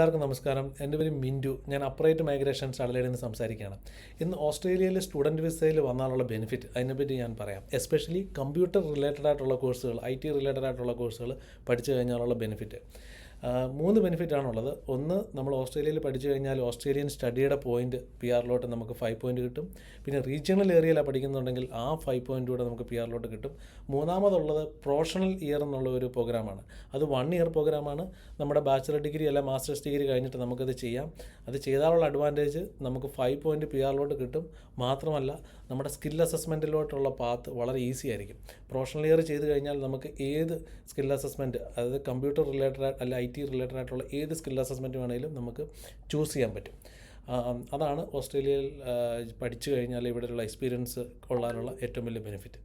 എല്ലാവർക്കും നമസ്കാരം. എൻ്റെ പേര് മിൻറ്റു. ഞാൻ അപ്രൈറ്റ് മൈഗ്രേഷൻസ് അഡലൈഡിൽ നിന്ന് സംസാരിക്കുകയാണ്. ഇന്ന് ഓസ്ട്രേലിയയിൽ സ്റ്റുഡൻറ്റ് വിസയിൽ വന്നാലുള്ള ബെനിഫിറ്റ് അതിനെപ്പറ്റി ഞാൻ പറയാം. എസ്പെഷ്യലി കമ്പ്യൂട്ടർ റിലേറ്റഡ് ആയിട്ടുള്ള കോഴ്സുകൾ, IT റിലേറ്റഡ് ആയിട്ടുള്ള കോഴ്സുകൾ പഠിച്ചു കഴിഞ്ഞാലുള്ള ബെനിഫിറ്റ്. 3 ബെനിഫിറ്റാണുള്ളത്. ഒന്ന്, നമ്മൾ ഓസ്ട്രേലിയയിൽ പഠിച്ചു കഴിഞ്ഞാൽ ഓസ്ട്രേലിയൻ സ്റ്റഡിയുടെ പോയിൻറ്റ് PR-ലോട്ട് നമുക്ക് 5 പോയിൻറ്റ് കിട്ടും. പിന്നെ റീജിയണൽ ഏരിയയിലാണ് പഠിക്കുന്നുണ്ടെങ്കിൽ ആ 5 പോയിൻറ്റ് കൂടെ നമുക്ക് PR-ലോട്ട് കിട്ടും. മൂന്നാമതുള്ളത് പ്രൊഫഷണൽ ഇയർ എന്നുള്ള ഒരു പ്രോഗ്രാമാണ്. അത് 1 ഇയർ പ്രോഗ്രാമാണ്. നമ്മുടെ ബാച്ചിലർ ഡിഗ്രി അല്ല മാസ്റ്റേഴ്സ് ഡിഗ്രി കഴിഞ്ഞിട്ട് നമുക്കത് ചെയ്യാം. അത് ചെയ്താലുള്ള അഡ്വാൻറ്റേജ് നമുക്ക് 5 പോയിൻറ്റ് PR-ലോട്ട് കിട്ടും. മാത്രമല്ല നമ്മുടെ സ്കിൽ അസസ്മെൻറ്റിലോട്ടുള്ള പാത്ത് വളരെ ഈസി ആയിരിക്കും. പ്രൊഫഷണൽ ഇയർ ചെയ്ത് കഴിഞ്ഞാൽ നമുക്ക് ഏത് സ്കിൽ അസസ്മെൻറ്റ്, അതായത് കമ്പ്യൂട്ടർ റിലേറ്റഡ് അല്ല IT റിലേറ്റഡ് ആയിട്ടുള്ള ഏത് സ്കിൽ അസസ്മെൻറ്റ് വേണമെങ്കിലും നമുക്ക് ചൂസ് ചെയ്യാൻ പറ്റും. അതാണ് ഓസ്ട്രേലിയയിൽ പഠിച്ചു കഴിഞ്ഞാൽ ഇവിടെയുള്ള എക്സ്പീരിയൻസ് കൊള്ളാനുള്ള ഏറ്റവും വലിയ ബെനിഫിറ്റ്.